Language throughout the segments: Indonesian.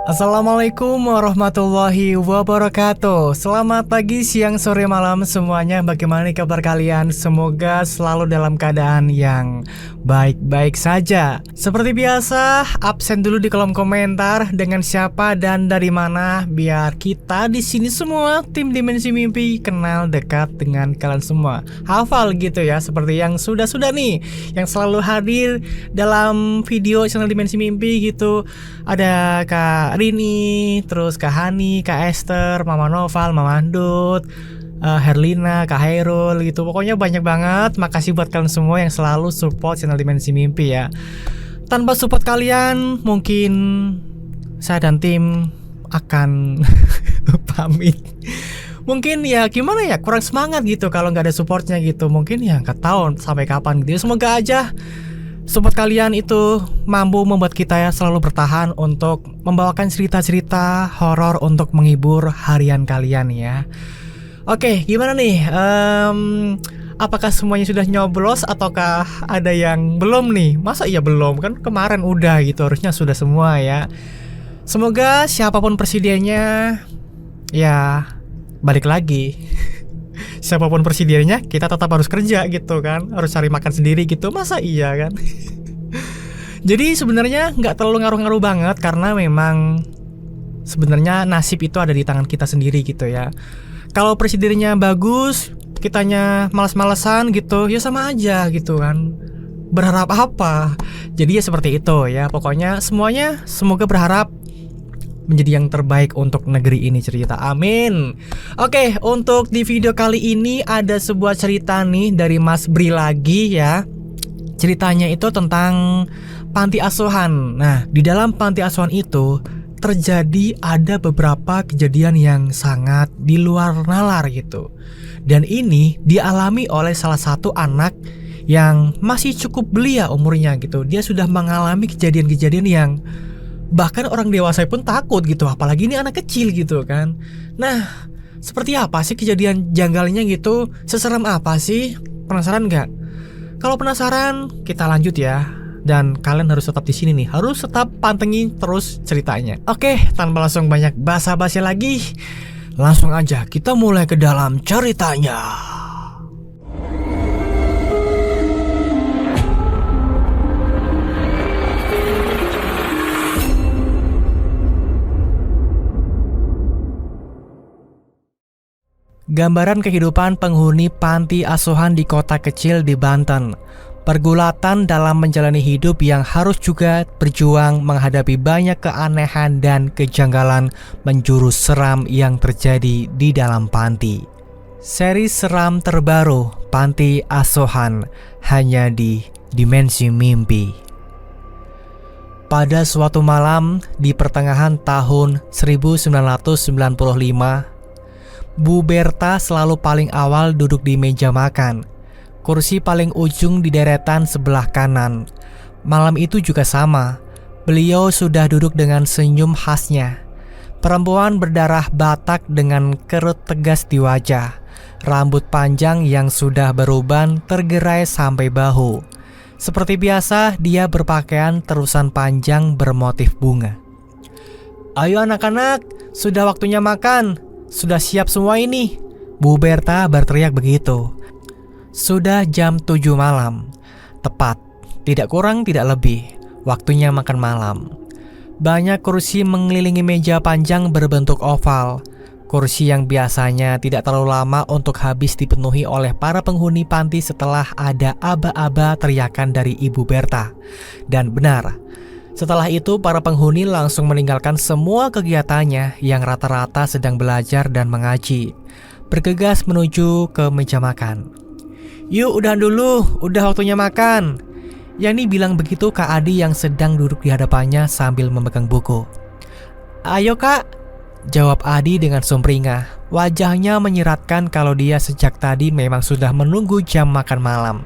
Assalamualaikum warahmatullahi wabarakatuh. Selamat pagi, siang, sore, malam semuanya. Bagaimana nih kabar kalian? Semoga selalu dalam keadaan yang baik-baik saja. Seperti biasa, absen dulu di kolom komentar dengan siapa dan dari mana, biar kita di sini semua tim Dimensi Mimpi kenal dekat dengan kalian semua. Hafal gitu ya, seperti yang sudah-sudah nih, yang selalu hadir dalam video channel Dimensi Mimpi gitu. Ada Kak Rini, terus Kak Hani, Kak Esther, Mama Noval, Mama Andut, Herlina, Kak Hairul gitu. Pokoknya banyak banget. Makasih buat kalian semua yang selalu support channel Dimensi Mimpi ya. Tanpa support kalian, mungkin saya dan tim akan pamit. Mungkin ya gimana ya, kurang semangat gitu kalau nggak ada supportnya gitu. Mungkin ya nggak tahu sampai kapan gitu. Semoga aja support kalian itu mampu membuat kita ya selalu bertahan untuk membawakan cerita-cerita horor untuk menghibur harian kalian ya. Oke, gimana nih? Apakah semuanya sudah nyoblos ataukah ada yang belum nih? Masa iya belum? Kan kemarin udah gitu, harusnya sudah semua ya. Semoga siapapun presidennya ya balik lagi. Siapapun presidennya, kita tetap harus kerja gitu kan, harus cari makan sendiri gitu, masa iya kan? Jadi sebenarnya nggak terlalu ngaruh-ngaruh banget karena memang sebenarnya nasib itu ada di tangan kita sendiri gitu ya. Kalau presidennya bagus, kitanya malas-malesan gitu, ya sama aja gitu kan. Berharap apa? Jadi ya seperti itu ya. Pokoknya semuanya semoga berharap menjadi yang terbaik untuk negeri ini cerita. Amin. Oke, untuk di video kali ini ada sebuah cerita nih dari Mas Bri lagi ya. Ceritanya itu tentang panti asuhan. Nah, di dalam panti asuhan itu terjadi ada beberapa kejadian yang sangat di luar nalar gitu. Dan ini dialami oleh salah satu anak yang masih cukup belia umurnya gitu. Dia sudah mengalami kejadian-kejadian yang bahkan orang dewasa pun takut gitu, apalagi ini anak kecil gitu kan. Nah, seperti apa sih kejadian janggalnya gitu? Seserem apa sih? Penasaran nggak? Kalau penasaran, kita lanjut ya. Dan kalian harus tetap di sini nih, harus tetap pantengin terus ceritanya. Oke, tanpa langsung banyak basa-basi lagi, langsung aja kita mulai ke dalam ceritanya. Gambaran kehidupan penghuni panti asuhan di kota kecil di Banten. Pergulatan dalam menjalani hidup yang harus juga berjuang menghadapi banyak keanehan dan kejanggalan menjurus seram yang terjadi di dalam panti. Seri seram terbaru Panti Asuhan hanya di Dimensi Mimpi. Pada suatu malam di pertengahan tahun 1995, Bu Berta selalu paling awal duduk di meja makan. Kursi paling ujung di deretan sebelah kanan. Malam itu juga sama. Beliau sudah duduk dengan senyum khasnya. Perempuan berdarah Batak dengan kerut tegas di wajah. Rambut panjang yang sudah beruban tergerai sampai bahu. Seperti biasa, dia berpakaian terusan panjang bermotif bunga. "Ayo anak-anak, sudah waktunya makan. Sudah siap semua ini," Bu Berta berteriak begitu. Sudah jam 7 malam. Tepat, tidak kurang tidak lebih. Waktunya makan malam. Banyak kursi mengelilingi meja panjang berbentuk oval. Kursi yang biasanya tidak terlalu lama untuk habis dipenuhi oleh para penghuni panti setelah ada aba-aba teriakan dari Ibu Berta. Dan benar, setelah itu para penghuni langsung meninggalkan semua kegiatannya yang rata-rata sedang belajar dan mengaji. Bergegas menuju ke meja makan. "Yuk udahan dulu, udah waktunya makan." Yani bilang begitu ke Adi yang sedang duduk di hadapannya sambil memegang buku. "Ayo kak," jawab Adi dengan sumringah. Wajahnya menyiratkan kalau dia sejak tadi memang sudah menunggu jam makan malam.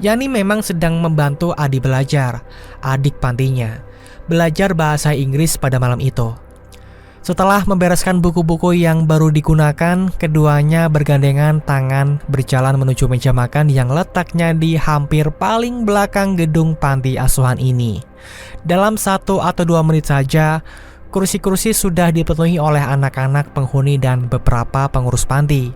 Yani memang sedang membantu Adi belajar, adik pantinya, belajar bahasa Inggris pada malam itu. Setelah membereskan buku-buku yang baru digunakan, keduanya bergandengan tangan berjalan menuju meja makan yang letaknya di hampir paling belakang gedung panti asuhan ini. Dalam 1 atau 2 menit saja, kursi-kursi sudah dipenuhi oleh anak-anak penghuni dan beberapa pengurus panti.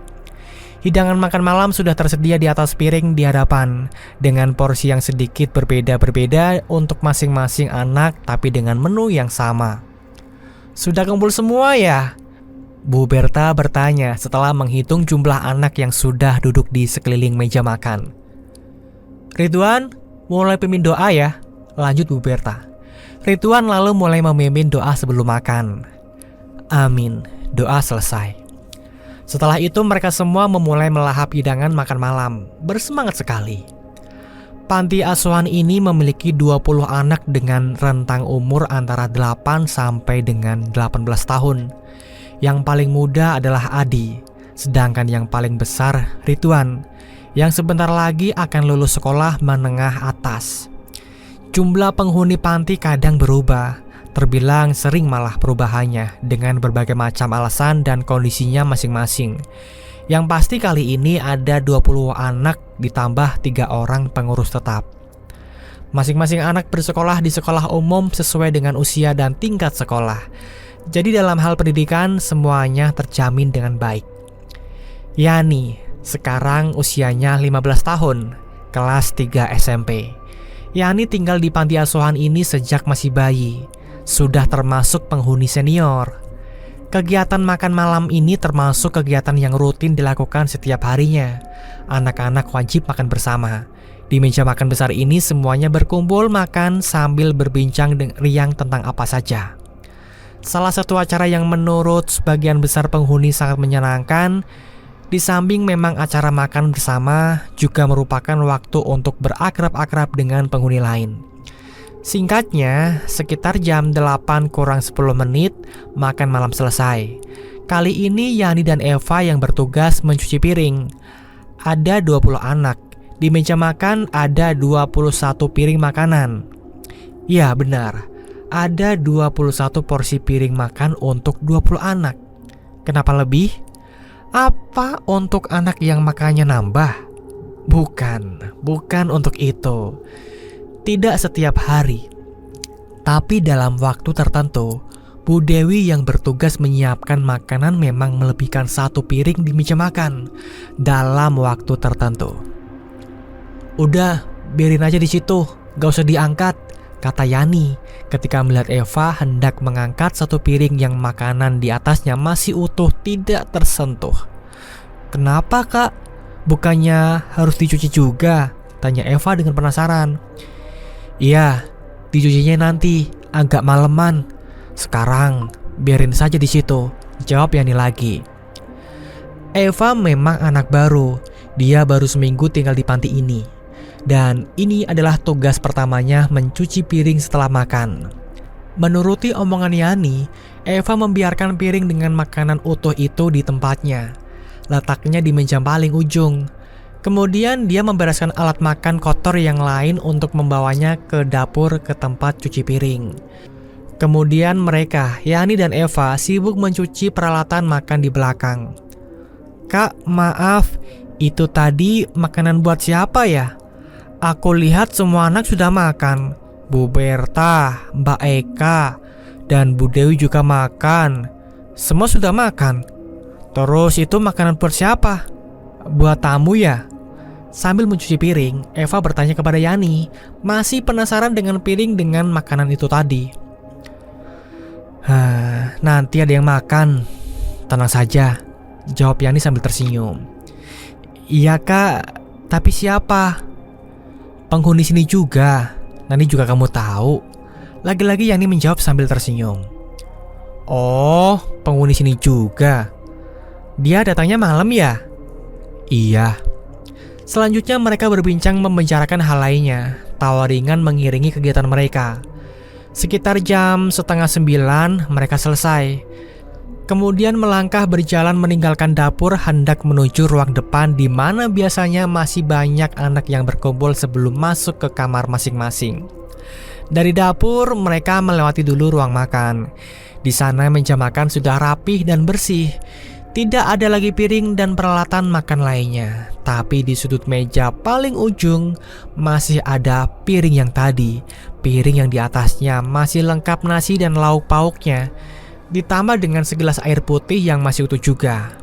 Hidangan makan malam sudah tersedia di atas piring di hadapan, dengan porsi yang sedikit berbeda-berbeda untuk masing-masing anak tapi dengan menu yang sama. "Sudah kumpul semua ya?" Bu Berta bertanya setelah menghitung jumlah anak yang sudah duduk di sekeliling meja makan. "Ridwan, mulai pimpin doa ya," lanjut Bu Berta. Ridwan lalu mulai memimpin doa sebelum makan. Amin, doa selesai. Setelah itu mereka semua memulai melahap hidangan makan malam, bersemangat sekali. Panti asuhan ini memiliki 20 anak dengan rentang umur antara 8 sampai dengan 18 tahun. Yang paling muda adalah Adi, sedangkan yang paling besar Ridwan, yang sebentar lagi akan lulus sekolah menengah atas. Jumlah penghuni panti kadang berubah, terbilang sering malah perubahannya dengan berbagai macam alasan dan kondisinya masing-masing. Yang pasti kali ini ada 20 anak ditambah 3 orang pengurus tetap. Masing-masing anak bersekolah di sekolah umum sesuai dengan usia dan tingkat sekolah. Jadi dalam hal pendidikan semuanya terjamin dengan baik. Yani sekarang usianya 15 tahun, kelas 3 SMP. Yani tinggal di panti asuhan ini sejak masih bayi. Sudah termasuk penghuni senior. Kegiatan makan malam ini termasuk kegiatan yang rutin dilakukan setiap harinya. Anak-anak wajib makan bersama. Di meja makan besar ini semuanya berkumpul makan sambil berbincang riang tentang apa saja. Salah satu acara yang menurut sebagian besar penghuni sangat menyenangkan, di samping memang acara makan bersama, juga merupakan waktu untuk berakrab-akrab dengan penghuni lain. Singkatnya, sekitar jam 8 kurang 10 menit, makan malam selesai. Kali ini Yani dan Eva yang bertugas mencuci piring. Ada 20 anak. Di meja makan ada 21 piring makanan. Ya benar, ada 21 porsi piring makan untuk 20 anak. Kenapa lebih? Apa untuk anak yang makannya nambah? Bukan untuk itu. Tidak setiap hari, tapi dalam waktu tertentu, Bu Dewi yang bertugas menyiapkan makanan memang melebihkan 1 piring di meja makan dalam waktu tertentu. "Udah, biarin aja di situ, gak usah diangkat," kata Yani ketika melihat Eva hendak mengangkat 1 piring yang makanan di atasnya masih utuh tidak tersentuh. "Kenapa kak? Bukannya harus dicuci juga?" tanya Eva dengan penasaran. "Iya, dicucinya nanti, agak maleman. Sekarang, biarin saja di situ," jawab Yani lagi. Eva memang anak baru, dia baru seminggu tinggal di panti ini. Dan ini adalah tugas pertamanya mencuci piring setelah makan. Menuruti omongan Yani, Eva membiarkan piring dengan makanan utuh itu di tempatnya. Letaknya di meja paling ujung. Kemudian dia membereskan alat makan kotor yang lain untuk membawanya ke dapur ke tempat cuci piring. Kemudian mereka, Yani dan Eva, sibuk mencuci peralatan makan di belakang. "Kak, maaf, itu tadi makanan buat siapa ya? Aku lihat semua anak sudah makan. Bu Berta, Mbak Eka, dan Bu Dewi juga makan. Semua sudah makan. Terus itu makanan buat siapa? Buat tamu ya?" Sambil mencuci piring, Eva bertanya kepada Yani, masih penasaran dengan piring dengan makanan itu tadi. Nanti ada yang makan. Tenang saja," jawab Yani sambil tersenyum. "Iya kak, tapi siapa?" "Penghuni sini juga. Nanti juga kamu tahu." Lagi-lagi Yani menjawab sambil tersenyum. "Oh, penghuni sini juga. Dia datangnya malam ya?" "Iya." Selanjutnya mereka berbincang membicarakan hal lainnya. Tawa ringan mengiringi kegiatan mereka. Sekitar jam 8:30 mereka selesai. Kemudian melangkah berjalan meninggalkan dapur hendak menuju ruang depan di mana biasanya masih banyak anak yang berkumpul sebelum masuk ke kamar masing-masing. Dari dapur mereka melewati dulu ruang makan. Di sana meja makan sudah rapih dan bersih. Tidak ada lagi piring dan peralatan makan lainnya. Tapi di sudut meja paling ujung masih ada piring yang tadi. Piring yang di atasnya masih lengkap nasi dan lauk pauknya, ditambah dengan segelas air putih yang masih utuh juga.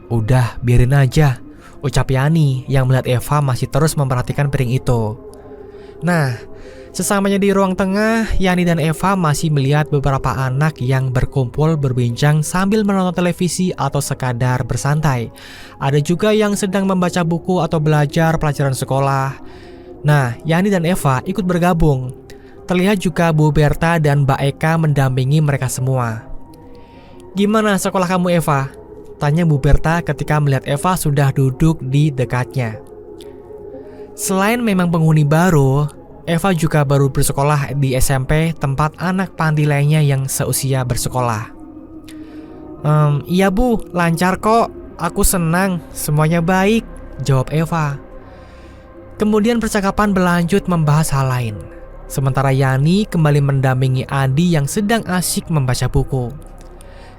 "Udah, biarin aja," ucap Yani yang melihat Eva masih terus memperhatikan piring itu. Nah, sesamanya di ruang tengah, Yani dan Eva masih melihat beberapa anak yang berkumpul berbincang sambil menonton televisi atau sekadar bersantai. Ada juga yang sedang membaca buku atau belajar pelajaran sekolah. Nah, Yani dan Eva ikut bergabung. Terlihat juga Bu Berta dan Mbak Eka mendampingi mereka semua. "Gimana sekolah kamu, Eva?" tanya Bu Berta ketika melihat Eva sudah duduk di dekatnya. Selain memang penghuni baru, Eva juga baru bersekolah di SMP tempat anak panti lainnya yang seusia bersekolah. Iya Bu, lancar kok. Aku senang, semuanya baik," jawab Eva. Kemudian percakapan berlanjut membahas hal lain. Sementara Yani kembali mendampingi Adi yang sedang asyik membaca buku.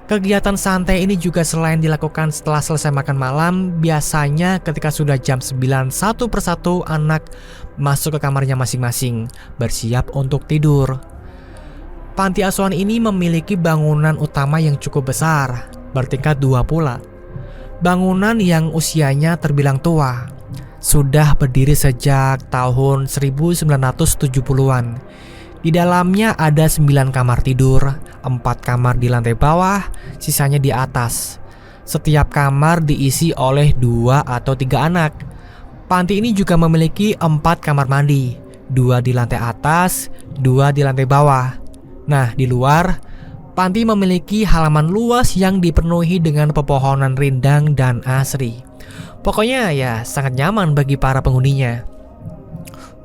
Kegiatan santai ini juga selain dilakukan setelah selesai makan malam, biasanya ketika sudah jam 9 satu persatu anak masuk ke kamarnya masing-masing, bersiap untuk tidur. Panti asuhan ini memiliki bangunan utama yang cukup besar, bertingkat 2 pula. Bangunan yang usianya terbilang tua, sudah berdiri sejak tahun 1970-an. Di dalamnya ada 9 kamar tidur, 4 kamar di lantai bawah, sisanya di atas. Setiap kamar diisi oleh 2 atau 3 anak. Panti ini juga memiliki 4 kamar mandi, 2 di lantai atas, 2 di lantai bawah. Nah, di luar, panti memiliki halaman luas yang dipenuhi dengan pepohonan rindang dan asri. Pokoknya ya sangat nyaman bagi para penghuninya.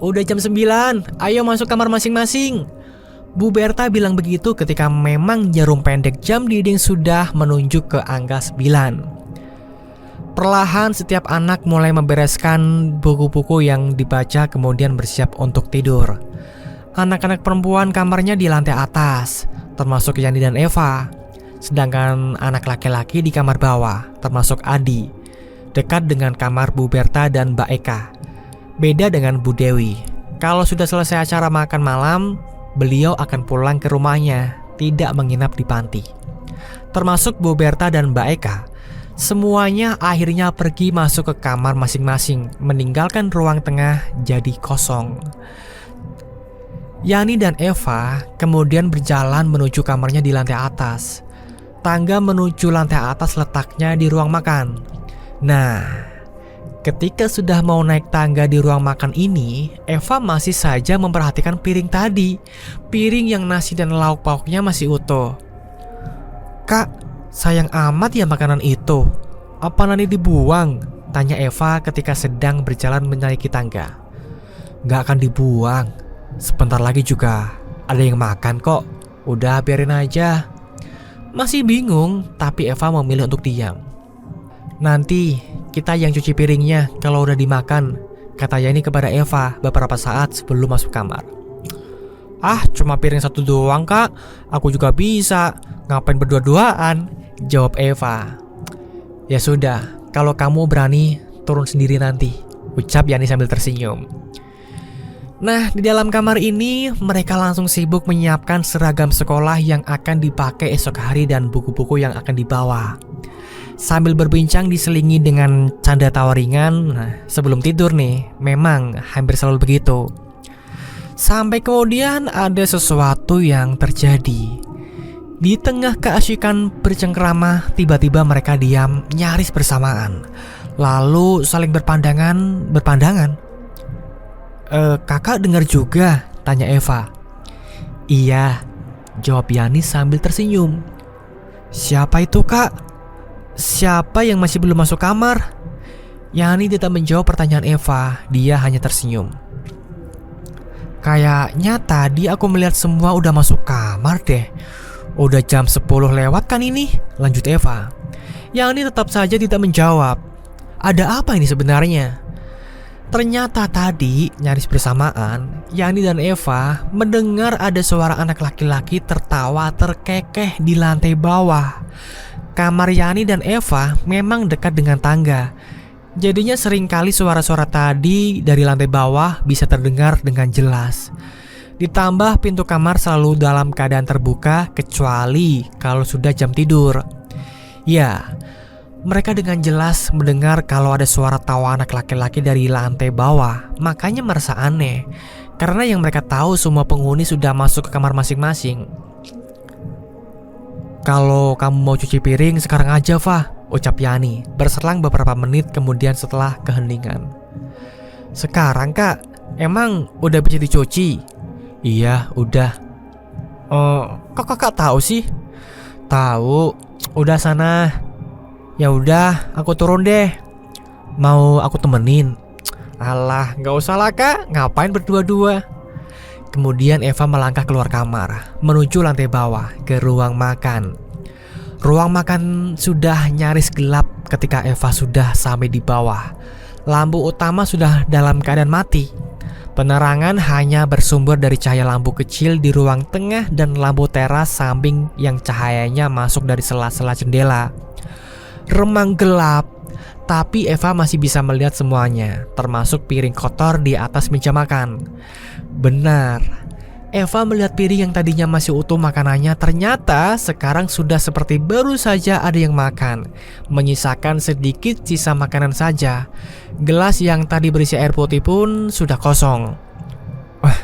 "Udah jam 9, ayo masuk kamar masing-masing," Bu Berta bilang begitu ketika memang jarum pendek jam dinding sudah menunjuk ke angka 9. Perlahan setiap anak mulai membereskan buku-buku yang dibaca kemudian bersiap untuk tidur. Anak-anak perempuan kamarnya di lantai atas, termasuk Yani dan Eva. Sedangkan anak laki-laki di kamar bawah, termasuk Adi, dekat dengan kamar Bu Berta dan Mbak Eka. Beda dengan Bu Dewi, kalau sudah selesai acara makan malam, beliau akan pulang ke rumahnya, tidak menginap di panti. Termasuk Bu Berta dan Mbak Eka, semuanya akhirnya pergi masuk ke kamar masing-masing, meninggalkan ruang tengah jadi kosong. Yani dan Eva kemudian berjalan menuju kamarnya di lantai atas. Tangga menuju lantai atas letaknya di ruang makan. Nah, ketika sudah mau naik tangga di ruang makan ini, Eva masih saja memperhatikan piring tadi. Piring yang nasi dan lauk pauknya masih utuh. "Kak, sayang amat ya makanan itu. Apa nanti dibuang?" tanya Eva ketika sedang berjalan menaiki tangga. "Gak akan dibuang. Sebentar lagi juga ada yang makan kok. Udah biarin aja." Masih bingung, tapi Eva memilih untuk diam. "Nanti kita yang cuci piringnya kalau udah dimakan," kata Yani kepada Eva beberapa saat sebelum masuk kamar. "Ah, cuma piring 1 doang kak, aku juga bisa. Ngapain berdua-duaan?" jawab Eva. "Ya sudah, kalau kamu berani turun sendiri nanti," ucap Yani sambil tersenyum. Nah, di dalam kamar ini mereka langsung sibuk menyiapkan seragam sekolah yang akan dipakai esok hari dan buku-buku yang akan dibawa. Sambil berbincang diselingi dengan canda tawa ringan, sebelum tidur nih, memang hampir selalu begitu. Sampai kemudian ada sesuatu yang terjadi. Di tengah keasyikan bercengkrama, tiba-tiba mereka diam nyaris bersamaan. Lalu saling berpandangan. Kakak dengar juga?" tanya Eva. "Iya," jawab Yani sambil tersenyum. "Siapa itu kak? Siapa yang masih belum masuk kamar?" Yani tidak menjawab pertanyaan Eva, dia hanya tersenyum. "Kayaknya tadi aku melihat semua udah masuk kamar deh. Udah jam 10 lewat kan ini?" lanjut Eva. Yani tetap saja tidak menjawab. Ada apa ini sebenarnya? Ternyata tadi, nyaris bersamaan, Yani dan Eva mendengar ada suara anak laki-laki tertawa terkekeh di lantai bawah. kamar Yani dan Eva memang dekat dengan tangga. Jadinya seringkali suara-suara tadi dari lantai bawah bisa terdengar dengan jelas. Ditambah pintu kamar selalu dalam keadaan terbuka kecuali kalau sudah jam tidur. Ya, mereka dengan jelas mendengar kalau ada suara tawa anak laki-laki dari lantai bawah. Makanya merasa aneh, karena yang mereka tahu semua penghuni sudah masuk ke kamar masing-masing. "Kalau kamu mau cuci piring sekarang aja, Fah," ucap Yani berselang beberapa menit kemudian setelah keheningan. "Sekarang, Kak? Emang udah bisa dicuci?" "Iya, udah." Kok kakak tahu sih?" "Tahu. Udah sana." "Ya udah, aku turun deh. Mau aku temenin?" "Alah, gak usah lah, Kak. Ngapain berdua-dua?" Kemudian Eva melangkah keluar kamar, menuju lantai bawah ke ruang makan. Ruang makan sudah nyaris gelap ketika Eva sudah sampai di bawah. Lampu utama sudah dalam keadaan mati. Penerangan hanya bersumber dari cahaya lampu kecil di ruang tengah dan lampu teras samping yang cahayanya masuk dari sela-sela jendela. Remang gelap, tapi Eva masih bisa melihat semuanya, termasuk piring kotor di atas meja makan. Benar, Eva melihat piring yang tadinya masih utuh makanannya ternyata sekarang sudah seperti baru saja ada yang makan, menyisakan sedikit sisa makanan saja. Gelas yang tadi berisi air putih pun sudah kosong. Wah,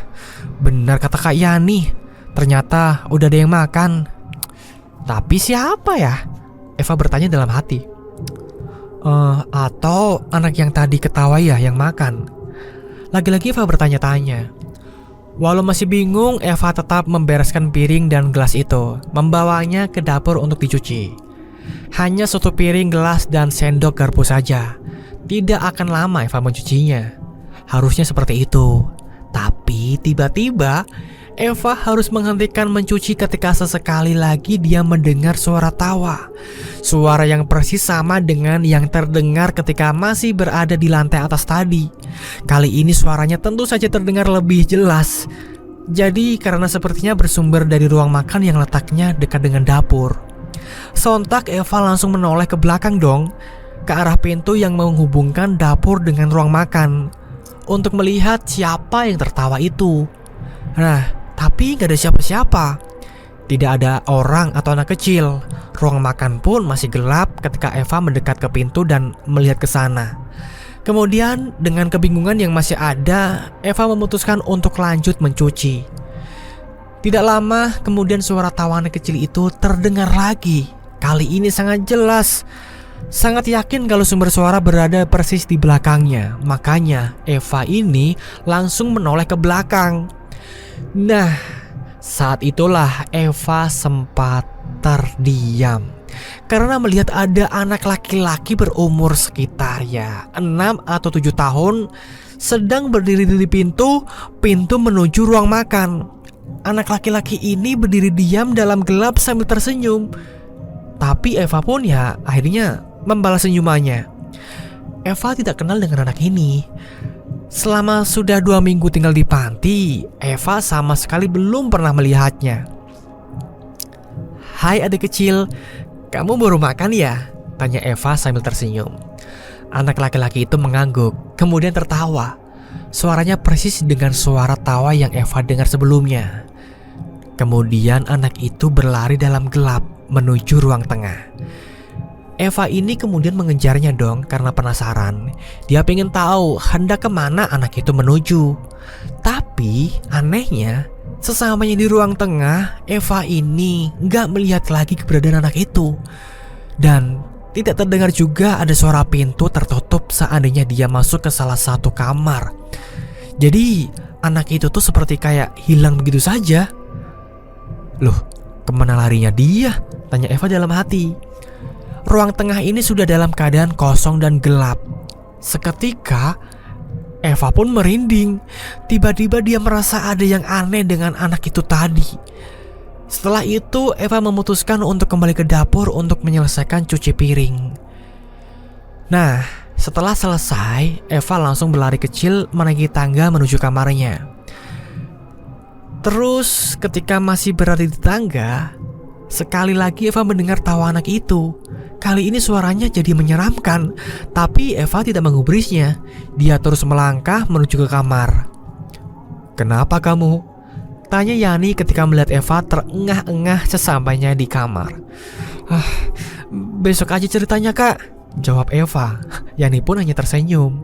benar kata Kak Yani, ternyata udah ada yang makan. Tapi siapa ya? Eva bertanya dalam hati. Atau anak yang tadi ketawa ya yang makan? Lagi-lagi Eva bertanya-tanya. Walau masih bingung, Eva tetap membereskan piring dan gelas itu, membawanya ke dapur untuk dicuci. Hanya satu piring, gelas, dan sendok garpu saja. Tidak akan lama Eva mencucinya. Harusnya seperti itu. Tapi tiba-tiba Eva harus menghentikan mencuci ketika sesekali lagi dia mendengar suara tawa. Suara yang persis sama dengan yang terdengar ketika masih berada di lantai atas tadi. Kali ini suaranya tentu saja terdengar lebih jelas. Jadi karena sepertinya bersumber dari ruang makan yang letaknya dekat dengan dapur. Sontak Eva langsung menoleh ke belakang dong, ke arah pintu yang menghubungkan dapur dengan ruang makan, untuk melihat siapa yang tertawa itu. Nah, tapi gak ada siapa-siapa. Tidak ada orang atau anak kecil. Ruang makan pun masih gelap ketika Eva mendekat ke pintu dan melihat ke sana. Kemudian dengan kebingungan yang masih ada, Eva memutuskan untuk lanjut mencuci. Tidak lama kemudian suara tawa anak kecil itu terdengar lagi. Kali ini sangat jelas. Sangat yakin kalau sumber suara berada persis di belakangnya. Makanya Eva ini langsung menoleh ke belakang. Nah, saat itulah Eva sempat terdiam karena melihat ada anak laki-laki berumur sekitar 6 atau 7 tahun sedang berdiri di pintu menuju ruang makan. Anak laki-laki ini berdiri diam dalam gelap sambil tersenyum. Tapi Eva pun akhirnya membalas senyumannya. Eva tidak kenal dengan anak ini. Selama sudah 2 minggu tinggal di panti, Eva sama sekali belum pernah melihatnya. "Hai adik kecil, kamu baru makan ya?" tanya Eva sambil tersenyum. Anak laki-laki itu mengangguk, kemudian tertawa. Suaranya persis dengan suara tawa yang Eva dengar sebelumnya. Kemudian anak itu berlari dalam gelap menuju ruang tengah. Eva ini kemudian mengejarnya dong karena penasaran. Dia pengen tahu hendak kemana anak itu menuju. Tapi anehnya, sesamanya di ruang tengah, Eva ini gak melihat lagi keberadaan anak itu. Dan tidak terdengar juga ada suara pintu tertutup seandainya dia masuk ke salah satu kamar. Jadi anak itu tuh seperti kayak hilang begitu saja. Loh, kemana larinya dia? Tanya Eva dalam hati. Ruang tengah ini sudah dalam keadaan kosong dan gelap. Seketika Eva pun merinding. Tiba-tiba dia merasa ada yang aneh dengan anak itu tadi. Setelah itu Eva memutuskan untuk kembali ke dapur untuk menyelesaikan cuci piring. Nah, setelah selesai, Eva langsung berlari kecil menaiki tangga menuju kamarnya. Terus ketika masih berada di tangga, Sekali lagi Eva mendengar tawa anak itu. Kali ini suaranya jadi menyeramkan, tapi Eva tidak menggubrisnya. Dia terus melangkah menuju ke kamar. "Kenapa kamu?" tanya Yani ketika melihat Eva terengah-engah sesampainya di kamar. Besok aja ceritanya, Kak," jawab Eva. Yani pun hanya tersenyum.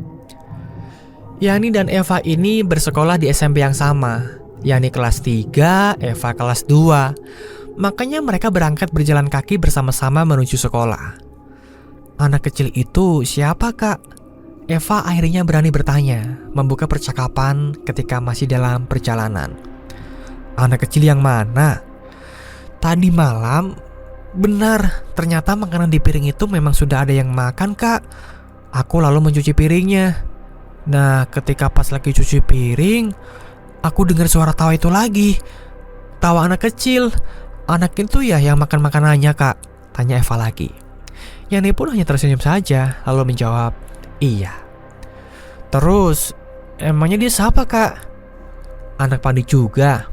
Yani dan Eva ini bersekolah di SMP yang sama. Yani kelas 3, Eva kelas 2. Makanya mereka berangkat berjalan kaki bersama-sama menuju sekolah. "Anak kecil itu siapa, Kak?" Eva akhirnya berani bertanya, membuka percakapan ketika masih dalam perjalanan. "Anak kecil yang mana?" "Tadi malam." "Benar, ternyata makanan di piring itu memang sudah ada yang makan, Kak. Aku lalu mencuci piringnya. Nah, ketika pas lagi cuci piring, aku dengar suara tawa itu lagi. Tawa anak kecil. Anak itu ya yang makan makanannya, Kak?" tanya Eva lagi. Yani pun hanya tersenyum saja lalu menjawab, "Iya." "Terus, emangnya dia siapa, Kak?" "Anak Pandi juga."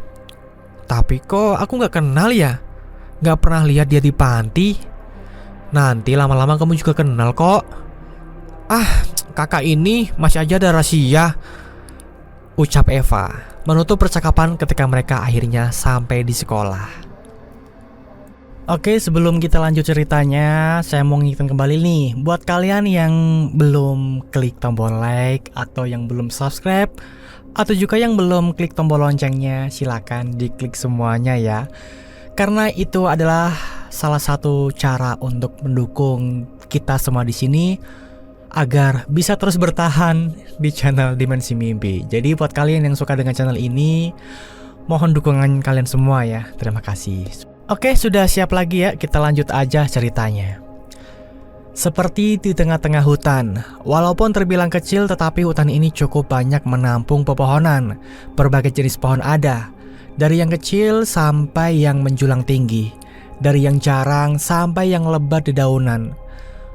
"Tapi kok aku gak kenal ya? Gak pernah lihat dia di panti." "Nanti lama-lama kamu juga kenal kok." Kakak ini masih aja ada rahasia," ucap Eva, menutup percakapan ketika mereka akhirnya sampai di sekolah. Oke, sebelum kita lanjut ceritanya, saya mau ngingetin kembali nih, buat kalian yang belum klik tombol like atau yang belum subscribe atau juga yang belum klik tombol loncengnya, silakan diklik semuanya ya. Karena itu adalah salah satu cara untuk mendukung kita semua di sini agar bisa terus bertahan di channel Dimensi Mimpi. Jadi buat kalian yang suka dengan channel ini, mohon dukungan kalian semua ya. Terima kasih. Oke, sudah siap lagi ya, kita lanjut aja ceritanya. Seperti di tengah-tengah hutan, walaupun terbilang kecil tetapi hutan ini cukup banyak menampung pepohonan. Berbagai jenis pohon ada, dari yang kecil sampai yang menjulang tinggi, dari yang jarang sampai yang lebat dedaunan.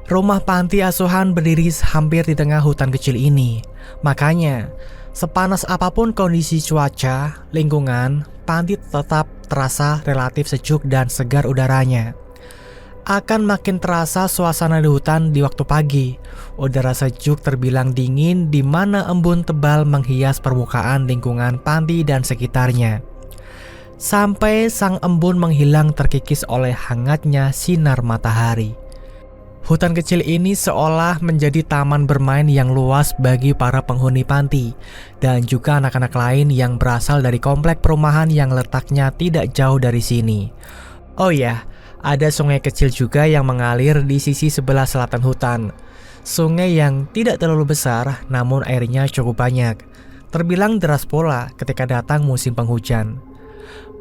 Rumah panti asuhan berdiri hampir di tengah hutan kecil ini. Makanya, sepanas apapun kondisi cuaca, lingkungan, panti tetap terasa relatif sejuk dan segar udaranya. Akan makin terasa suasana di hutan di waktu pagi. Udara sejuk terbilang dingin di mana embun tebal menghias permukaan lingkungan panti dan sekitarnya. Sampai sang embun menghilang terkikis oleh hangatnya sinar matahari. Hutan kecil ini seolah menjadi taman bermain yang luas bagi para penghuni panti dan juga anak-anak lain yang berasal dari komplek perumahan yang letaknya tidak jauh dari sini. Oh ya, ada sungai kecil juga yang mengalir di sisi sebelah selatan hutan. Sungai yang tidak terlalu besar namun airnya cukup banyak. Terbilang deras pula ketika datang musim penghujan.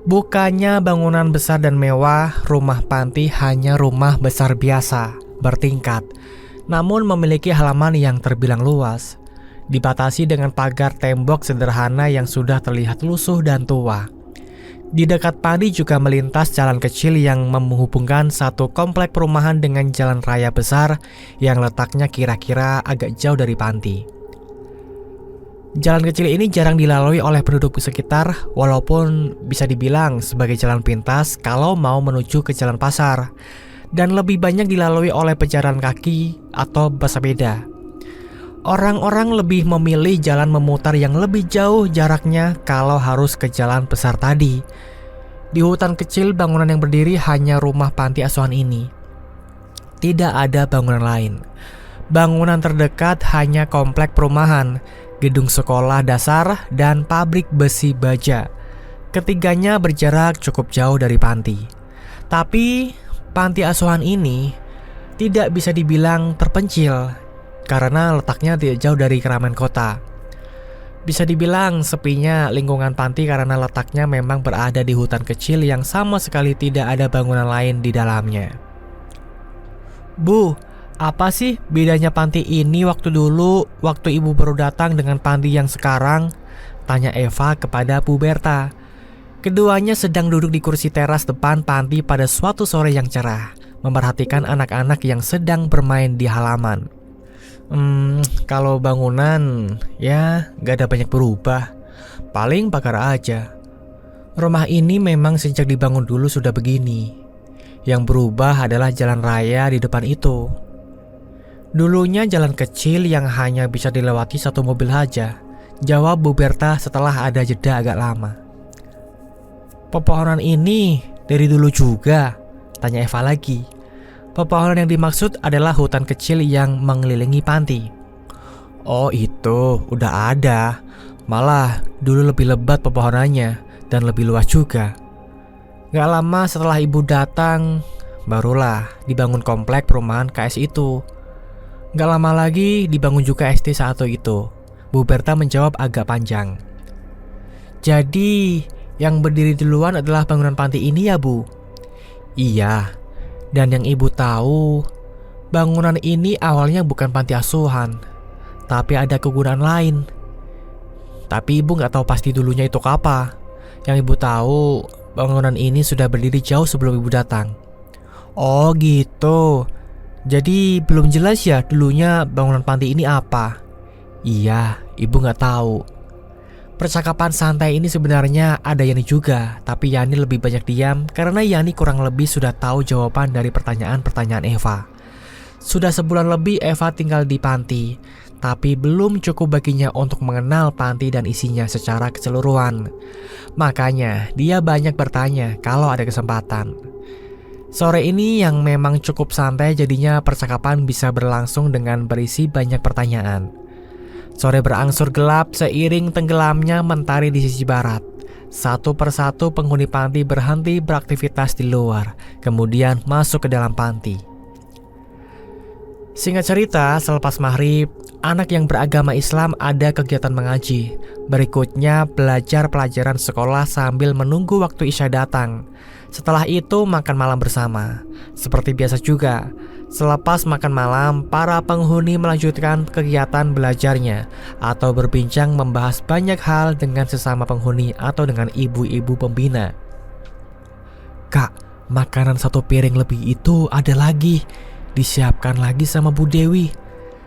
Bukannya bangunan besar dan mewah, rumah panti hanya rumah besar biasa, bertingkat, namun memiliki halaman yang terbilang luas, dibatasi dengan pagar tembok sederhana yang sudah terlihat lusuh dan tua. Di dekat panti juga melintas jalan kecil yang menghubungkan satu komplek perumahan dengan jalan raya besar yang letaknya kira-kira agak jauh dari panti. Jalan kecil ini jarang dilalui oleh penduduk sekitar, walaupun bisa dibilang sebagai jalan pintas kalau mau menuju ke jalan pasar, dan lebih banyak dilalui oleh pejalan kaki atau pesepeda. Orang-orang lebih memilih jalan memutar yang lebih jauh jaraknya kalau harus ke jalan besar tadi. Di hutan kecil, bangunan yang berdiri hanya rumah panti asuhan ini. Tidak ada bangunan lain. Bangunan terdekat hanya komplek perumahan, gedung sekolah dasar, dan pabrik besi baja. Ketiganya berjarak cukup jauh dari panti. Tapi panti asuhan ini tidak bisa dibilang terpencil karena letaknya tidak jauh dari keramaian kota. Bisa dibilang sepinya lingkungan panti karena letaknya memang berada di hutan kecil yang sama sekali tidak ada bangunan lain di dalamnya. "Bu, apa sih bedanya panti ini waktu dulu, waktu ibu baru datang dengan panti yang sekarang?" tanya Eva kepada Bu Berta. Keduanya sedang duduk di kursi teras depan panti pada suatu sore yang cerah, memperhatikan anak-anak yang sedang bermain di halaman. Kalau bangunan, ya gak ada banyak berubah. Paling pagar aja. Rumah ini memang sejak dibangun dulu sudah begini. Yang berubah adalah jalan raya di depan itu. Dulunya jalan kecil yang hanya bisa dilewati satu mobil saja, jawab Bu Berta setelah ada jeda agak lama. Pepohonan ini dari dulu juga, tanya Eva lagi. Pepohonan yang dimaksud adalah hutan kecil yang mengelilingi panti. Oh itu, udah ada. Malah dulu lebih lebat pepohonannya dan lebih luas juga. Gak lama setelah ibu datang, barulah dibangun komplek perumahan KS itu. Gak lama lagi dibangun juga SD saat itu. Bu Berta menjawab agak panjang. Jadi, yang berdiri duluan adalah bangunan panti ini ya, Bu? Iya, dan yang ibu tahu, bangunan ini awalnya bukan panti asuhan, tapi ada kegunaan lain. Tapi ibu gak tahu pasti dulunya itu apa. Yang ibu tahu, bangunan ini sudah berdiri jauh sebelum ibu datang. Oh gitu. Jadi belum jelas ya dulunya bangunan panti ini apa? Iya, ibu gak tahu. Percakapan santai ini sebenarnya ada Yani juga, tapi Yani lebih banyak diam karena Yani kurang lebih sudah tahu jawaban dari pertanyaan-pertanyaan Eva. Sudah sebulan lebih Eva tinggal di panti, tapi belum cukup baginya untuk mengenal panti dan isinya secara keseluruhan. Makanya dia banyak bertanya kalau ada kesempatan. Sore ini yang memang cukup santai jadinya percakapan bisa berlangsung dengan berisi banyak pertanyaan. Sore berangsur gelap seiring tenggelamnya mentari di sisi barat. Satu persatu penghuni panti berhenti beraktivitas di luar, kemudian masuk ke dalam panti. Singkat cerita, selepas maghrib, anak yang beragama Islam ada kegiatan mengaji. Berikutnya belajar pelajaran sekolah sambil menunggu waktu Isya datang. Setelah itu makan malam bersama. Seperti biasa juga, selepas makan malam, para penghuni melanjutkan kegiatan belajarnya atau berbincang membahas banyak hal dengan sesama penghuni atau dengan ibu-ibu pembina. Kak, makanan satu piring lebih itu ada lagi. Disiapkan lagi sama Bu Dewi.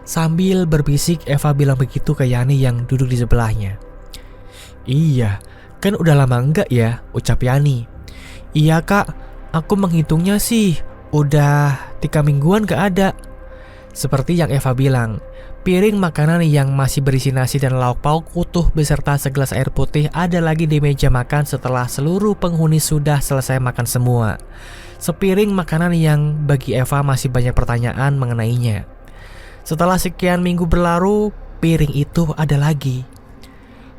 Sambil berbisik Eva bilang begitu ke Yani yang duduk di sebelahnya. Iya, kan udah lama enggak ya, ucap Yani. Iya kak, aku menghitungnya sih udah 3 mingguan gak ada. Seperti yang Eva bilang, piring makanan yang masih berisi nasi dan lauk pauk utuh beserta segelas air putih ada lagi di meja makan setelah seluruh penghuni sudah selesai makan semua. Sepiring makanan yang bagi Eva masih banyak pertanyaan mengenainya. Setelah sekian minggu berlalu, piring itu ada lagi.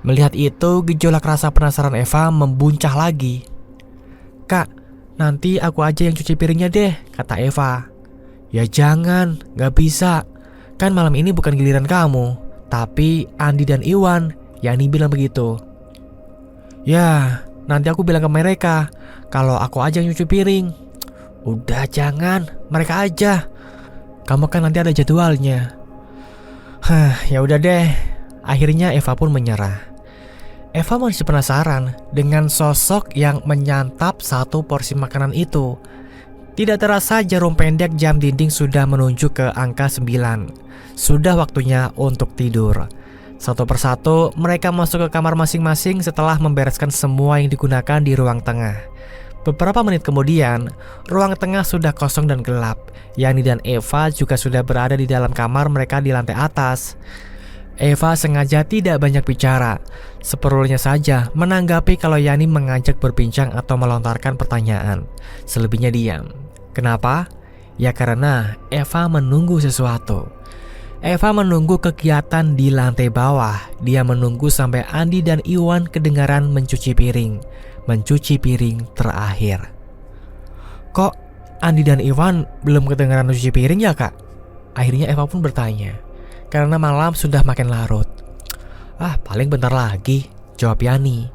Melihat itu, gejolak rasa penasaran Eva membuncah lagi. Kak, nanti aku aja yang cuci piringnya deh, kata Eva. Ya jangan, gak bisa. Kan malam ini bukan giliran kamu, tapi Andi dan Iwan. Yani bilang begitu. Ya, nanti aku bilang ke mereka kalau aku aja yang nyuci piring. Udah jangan, mereka aja. Kamu kan nanti ada jadwalnya. Ya udah deh. Akhirnya Eva pun menyerah. Eva masih penasaran dengan sosok yang menyantap satu porsi makanan itu. Tidak terasa jarum pendek jam dinding sudah menunjuk ke angka 9. Sudah waktunya untuk tidur. Satu persatu mereka masuk ke kamar masing-masing setelah membereskan semua yang digunakan di ruang tengah. Beberapa menit kemudian, ruang tengah sudah kosong dan gelap. Yani dan Eva juga sudah berada di dalam kamar mereka di lantai atas. Eva sengaja tidak banyak bicara, seperlunya saja menanggapi kalau Yani mengajak berbincang atau melontarkan pertanyaan. Selebihnya diam. Kenapa? Ya karena Eva menunggu sesuatu. Eva menunggu kegiatan di lantai bawah. Dia menunggu sampai Andi dan Iwan kedengaran mencuci piring. Mencuci piring terakhir. Kok Andi dan Iwan belum kedengaran mencuci piring ya kak? Akhirnya Eva pun bertanya. Karena malam sudah makin larut. Paling bentar lagi, jawab Yani.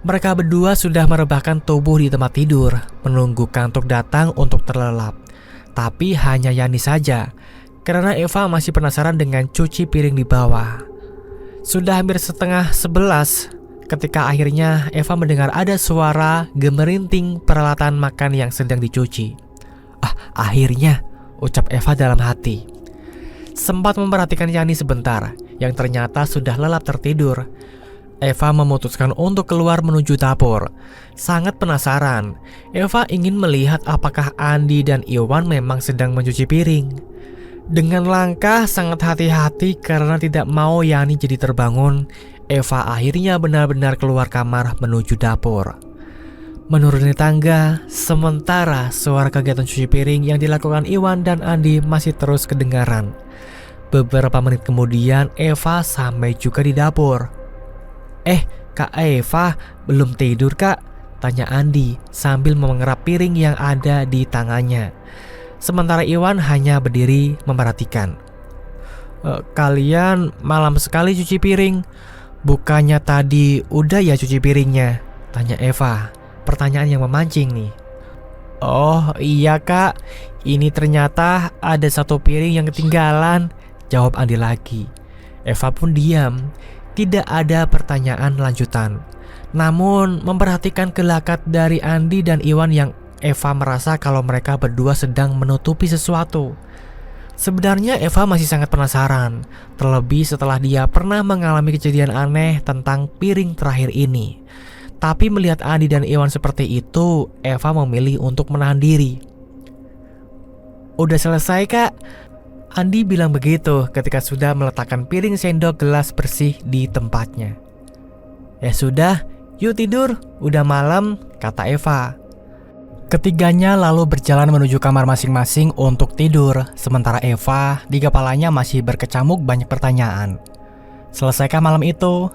Mereka berdua sudah merebahkan tubuh di tempat tidur, menunggu kantuk datang untuk terlelap. Tapi hanya Yani saja, karena Eva masih penasaran dengan cuci piring di bawah. Sudah hampir setengah 11, ketika akhirnya Eva mendengar ada suara gemerinting peralatan makan yang sedang dicuci. Akhirnya, ucap Eva dalam hati. Sempat memperhatikan Yani sebentar, yang ternyata sudah lelap tertidur. Eva memutuskan untuk keluar menuju dapur. Sangat penasaran, Eva ingin melihat apakah Andi dan Iwan memang sedang mencuci piring. Dengan langkah sangat hati-hati karena tidak mau Yani jadi terbangun, Eva akhirnya benar-benar keluar kamar menuju dapur. Menuruni tangga, sementara suara kegiatan cuci piring yang dilakukan Iwan dan Andi masih terus kedengaran. Beberapa menit kemudian, Eva sampai juga di dapur. Kak Eva, belum tidur kak? Tanya Andi sambil mengerap piring yang ada di tangannya. Sementara Iwan hanya berdiri memperhatikan. Kalian malam sekali cuci piring. Bukannya tadi udah ya cuci piringnya? Tanya Eva. Pertanyaan yang memancing nih. Oh iya kak, ini ternyata ada satu piring yang ketinggalan, jawab Andi lagi. Eva pun diam. Tidak ada pertanyaan lanjutan. Namun memperhatikan gelagat dari Andi dan Iwan yang Eva merasa kalau mereka berdua sedang menutupi sesuatu. Sebenarnya Eva masih sangat penasaran, terlebih setelah dia pernah mengalami kejadian aneh tentang piring terakhir ini. Tapi melihat Andi dan Iwan seperti itu, Eva memilih untuk menahan diri. Udah selesai kak? Andi bilang begitu ketika sudah meletakkan piring sendok gelas bersih di tempatnya. Ya sudah, yuk tidur, udah malam, kata Eva. Ketiganya lalu berjalan menuju kamar masing-masing untuk tidur, sementara Eva di kepalanya masih berkecamuk banyak pertanyaan. Selesaikah malam itu?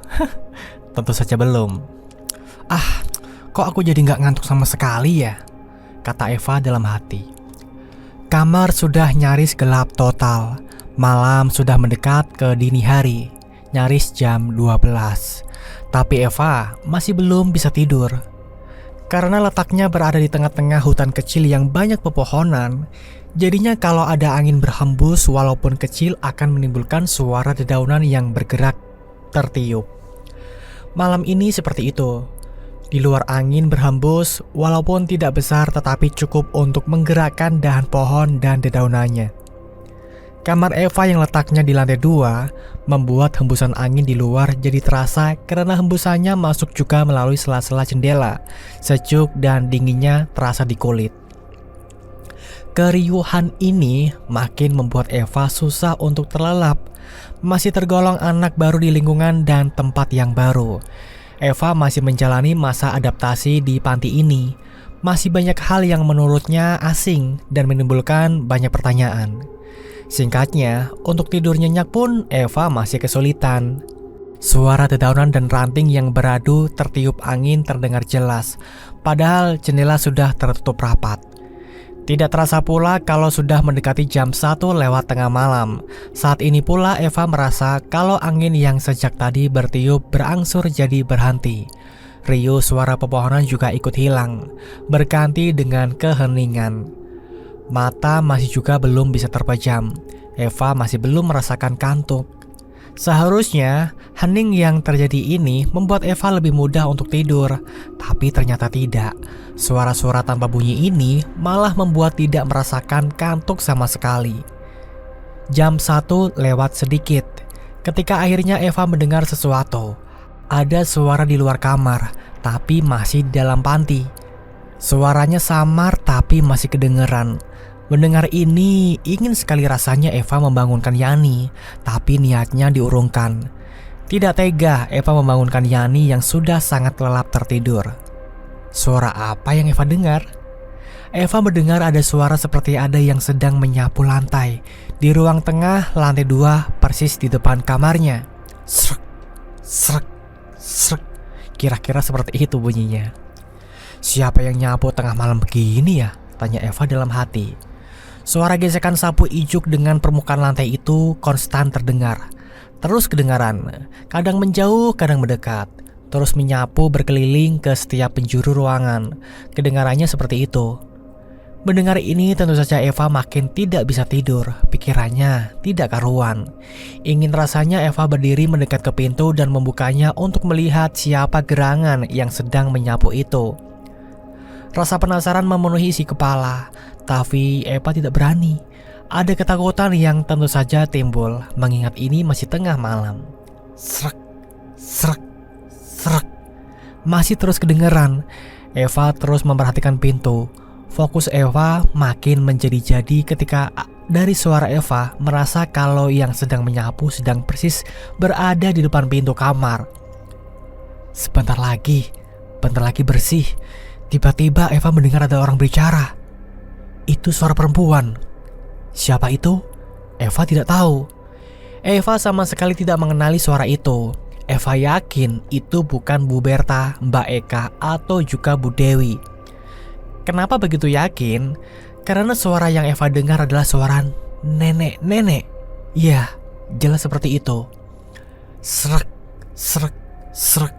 Tentu saja belum. Kok aku jadi gak ngantuk sama sekali ya? Kata Eva dalam hati. Kamar sudah nyaris gelap total. Malam sudah mendekat ke dini hari, nyaris jam 12. Tapi Eva masih belum bisa tidur. Karena letaknya berada di tengah-tengah hutan kecil yang banyak pepohonan, jadinya kalau ada angin berhembus walaupun kecil akan menimbulkan suara dedaunan yang bergerak tertiup. Malam ini seperti itu. Di luar angin berhembus walaupun tidak besar tetapi cukup untuk menggerakkan dahan pohon dan dedaunannya. Kamar Eva yang letaknya di lantai 2 membuat hembusan angin di luar jadi terasa karena hembusannya masuk juga melalui sela-sela jendela. Sejuk dan dinginnya terasa di kulit. Keriuhan ini makin membuat Eva susah untuk terlelap. Masih tergolong anak baru di lingkungan dan tempat yang baru. Eva masih menjalani masa adaptasi di panti ini. Masih banyak hal yang menurutnya asing dan menimbulkan banyak pertanyaan. Singkatnya, untuk tidur nyenyak pun Eva masih kesulitan. Suara dedaunan dan ranting yang beradu tertiup angin terdengar jelas, padahal jendela sudah tertutup rapat. Tidak terasa pula kalau sudah mendekati jam 1 lewat tengah malam. Saat ini pula Eva merasa kalau angin yang sejak tadi bertiup berangsur jadi berhenti. Riuh suara pepohonan juga ikut hilang, berganti dengan keheningan. Mata masih juga belum bisa terpejam. Eva masih belum merasakan kantuk. Seharusnya hening yang terjadi ini membuat Eva lebih mudah untuk tidur, tapi ternyata tidak. Suara-suara tanpa bunyi ini malah membuat tidak merasakan kantuk sama sekali. Jam 1 lewat sedikit, ketika akhirnya Eva mendengar sesuatu. Ada suara di luar kamar, tapi masih di dalam panti. Suaranya samar tapi masih kedengeran. Mendengar ini, ingin sekali rasanya Eva membangunkan Yani, tapi niatnya diurungkan. Tidak tega Eva membangunkan Yani yang sudah sangat lelap tertidur. Suara apa yang Eva dengar? Eva mendengar ada suara seperti ada yang sedang menyapu lantai di ruang tengah lantai 2 persis di depan kamarnya. Srek, srek, srek. Kira-kira seperti itu bunyinya. Siapa yang nyapu tengah malam begini ya? Tanya Eva dalam hati. Suara gesekan sapu ijuk dengan permukaan lantai itu konstan terdengar. Terus kedengaran, kadang menjauh, kadang mendekat. Terus menyapu berkeliling ke setiap penjuru ruangan. Kedengarannya seperti itu. Mendengar ini tentu saja Eva makin tidak bisa tidur. Pikirannya tidak karuan. Ingin rasanya Eva berdiri mendekat ke pintu dan membukanya untuk melihat siapa gerangan yang sedang menyapu itu. Rasa penasaran memenuhi isi kepala, tapi Eva tidak berani. Ada ketakutan yang tentu saja timbul mengingat ini masih tengah malam. Srek, srek, Srek. Masih terus kedengeran. Eva terus memperhatikan pintu. Fokus Eva makin menjadi-jadi ketika dari suara Eva merasa kalau yang sedang menyapu sedang persis berada di depan pintu kamar. Bentar lagi bersih. Tiba-tiba Eva mendengar ada orang bicara. Itu suara perempuan. Siapa itu? Eva tidak tahu. Eva sama sekali tidak mengenali suara itu. Eva yakin itu bukan Bu Berta, Mbak Eka, atau juga Bu Dewi. Kenapa begitu yakin? Karena suara yang Eva dengar adalah suara nenek. Iya, jelas seperti itu. Srek, srek, srek.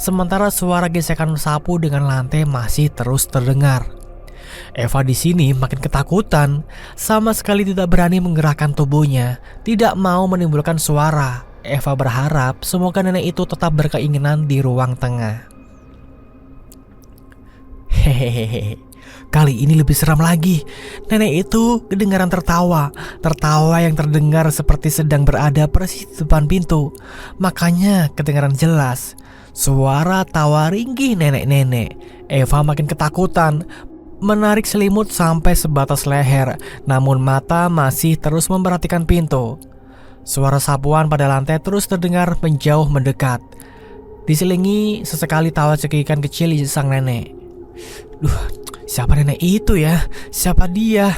Sementara suara gesekan sapu dengan lantai masih terus terdengar. Eva di sini makin ketakutan, sama sekali tidak berani menggerakkan tubuhnya, tidak mau menimbulkan suara. Eva berharap semoga nenek itu tetap berkeinginan di ruang tengah. Hehehe, kali ini lebih seram lagi. Nenek itu kedengaran tertawa yang terdengar seperti sedang berada persis di depan pintu. Makanya kedengaran jelas suara tawa ringkih nenek-nenek. Eva makin ketakutan, menarik selimut sampai sebatas leher, namun mata masih terus memperhatikan pintu. Suara sapuan pada lantai terus terdengar menjauh mendekat. Diselingi sesekali tawa cekikan kecil di sang nenek. Duh, siapa nenek itu ya? Siapa dia?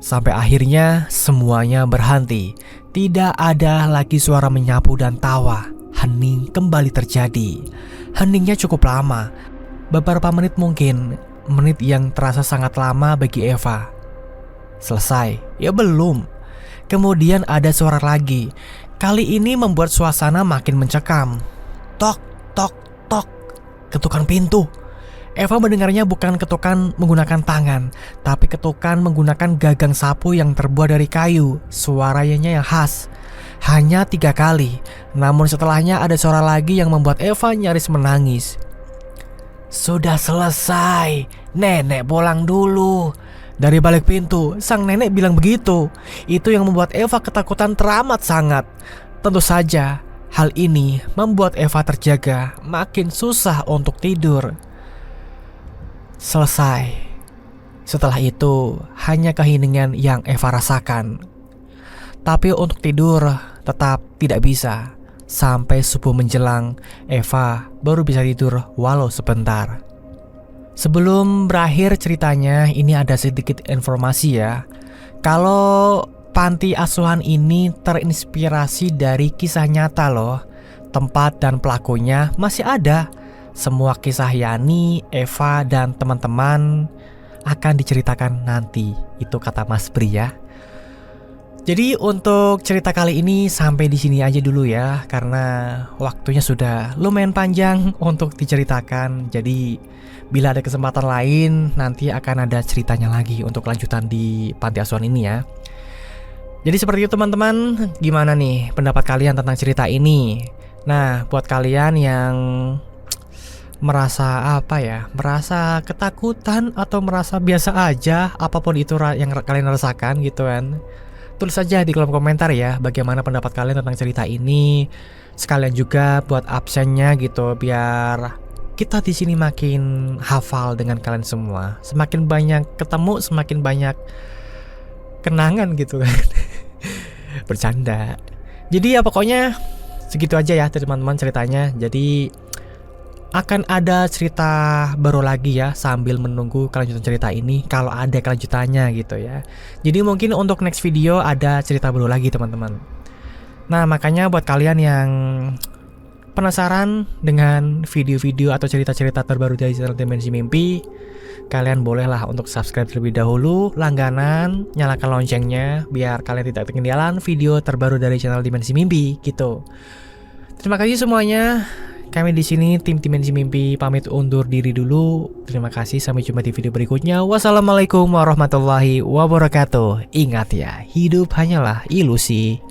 Sampai akhirnya semuanya berhenti. Tidak ada lagi suara menyapu dan tawa. Hening kembali terjadi. Heningnya cukup lama. Beberapa menit mungkin. Menit yang terasa sangat lama bagi Eva. Selesai? Ya belum. Kemudian ada suara lagi. Kali ini membuat suasana makin mencekam. Tok, tok, tok. Ketukan pintu. Eva mendengarnya bukan ketukan menggunakan tangan, tapi ketukan menggunakan gagang sapu yang terbuat dari kayu. Suaranya yang khas. Hanya 3 kali. Namun setelahnya ada suara lagi yang membuat Eva nyaris menangis. Sudah selesai. Nenek pulang dulu. Dari balik pintu, sang nenek bilang begitu. Itu yang membuat Eva ketakutan teramat sangat. Tentu saja, hal ini membuat Eva terjaga, makin susah untuk tidur. Selesai. Setelah itu, hanya keheningan yang Eva rasakan. Tapi untuk tidur tetap tidak bisa. Sampai subuh menjelang, Eva baru bisa tidur walau sebentar. Sebelum berakhir ceritanya, ini ada sedikit informasi ya. Kalau panti asuhan ini terinspirasi dari kisah nyata loh. Tempat dan pelakunya masih ada. Semua kisah Yani, Eva, dan teman-teman akan diceritakan nanti. Itu kata Mas Bri ya. Jadi untuk cerita kali ini sampai di sini aja dulu ya, karena waktunya sudah lumayan panjang untuk diceritakan. Jadi bila ada kesempatan lain nanti akan ada ceritanya lagi untuk lanjutan di panti asuhan ini ya. Jadi seperti itu teman-teman, gimana nih pendapat kalian tentang cerita ini? Nah, buat kalian yang merasa merasa ketakutan atau merasa biasa aja, apapun itu yang kalian rasakan gitu kan, tulis saja di kolom komentar ya bagaimana pendapat kalian tentang cerita ini. Sekalian juga buat absennya gitu, biar kita di sini makin hafal dengan kalian semua. Semakin banyak ketemu, semakin banyak kenangan gitu kan. Bercanda. Jadi ya pokoknya segitu aja ya teman-teman ceritanya. Jadi akan ada cerita baru lagi ya sambil menunggu kelanjutan cerita ini, kalau ada kelanjutannya gitu ya. Jadi mungkin untuk next video ada cerita baru lagi teman-teman. Nah makanya buat kalian yang penasaran dengan video-video atau cerita-cerita terbaru dari channel Dimensi Mimpi, kalian bolehlah untuk subscribe terlebih dahulu, langganan, nyalakan loncengnya biar kalian tidak ketinggalan video terbaru dari channel Dimensi Mimpi gitu. Terima kasih semuanya. Kami di sini tim Dimensi Mimpi pamit undur diri dulu. Terima kasih, sampai jumpa di video berikutnya. Wassalamualaikum warahmatullahi wabarakatuh. Ingat ya, hidup hanyalah ilusi.